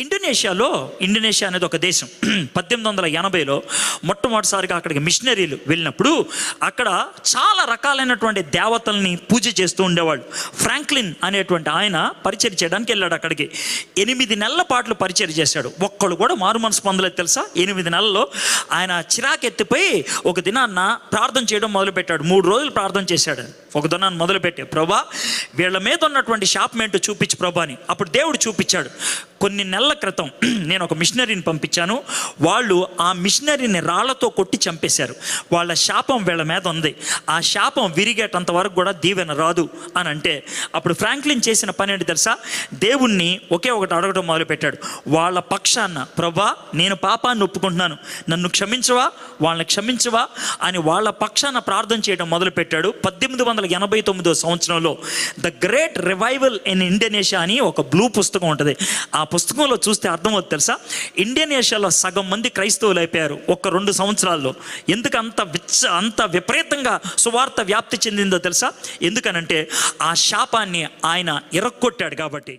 Indonesia అనేది ఒక దేశం. 1880లో మొట్టమొదటిసారిగా అక్కడికి మిషనరీలు వెళ్ళినప్పుడు అక్కడ చాలా రకాలైనటువంటి దేవతల్ని పూజ చేస్తూ ఉండేవాళ్ళు. ఫ్రాంక్లిన్ అనేటువంటి ఆయన పరిచయం చేయడానికి వెళ్ళాడు అక్కడికి. 8 నెలల పాటు పరిచయం చేశాడు. ఒక్కళ్ళు కూడా మారు మనసు పొందలేదు తెలుసా. 8 నెలల్లో ఆయన చిరాకెత్తిపోయి ఒక దినాన్న ప్రార్థన చేయడం మొదలుపెట్టాడు. 3 రోజులు ప్రార్థన చేశాడు. ఒక దినాన్ని మొదలుపెట్టే, ప్రభా వీళ్ళ మీద ఉన్నటువంటి శాపమేంటో చూపించు ప్రభా అని. అప్పుడు దేవుడు చూపించాడు. కొన్ని నెలల క్రితం నేను ఒక మిషనరీని పంపించాను. వాళ్ళు ఆ మిషనరీని రాళ్లతో కొట్టి చంపేశారు. వాళ్ళ శాపం వీళ్ళ మీద ఉంది. ఆ శాపం విరిగేటంత వరకు కూడా దీవెన రాదు అని అంటే, అప్పుడు ఫ్రాంక్లిన్ చేసిన పని ఏంటి తెలుసా? దేవుణ్ణి ఒకే ఒకటి అడగడం మొదలుపెట్టాడు. వాళ్ళ పక్షాన, ప్రభా నేను పాపాన్ని ఒప్పుకుంటున్నాను, నన్ను క్షమించవా, వాళ్ళని క్షమించవా అని వాళ్ళ పక్షాన ప్రార్థన చేయడం మొదలుపెట్టాడు. 1889 సంవత్సరంలో the great revival in Indonesia అని ఒక బ్లూ పుస్తకం ఉంటుంది. ఆ పుస్తకంలో చూస్తే అర్థమవుతుంది తెలుసా, ఇండోనేషియాలో సగం మంది క్రైస్తవులు అయిపోయారు 1-2 సంవత్సరాల్లో. ఎందుకు అంత విపరీతంగా సువార్త వ్యాప్తి చెందిందో తెలుసా? ఎందుకనంటే ఆ శాపాన్ని ఆయన ఇరక్కొట్టాడు కాబట్టి.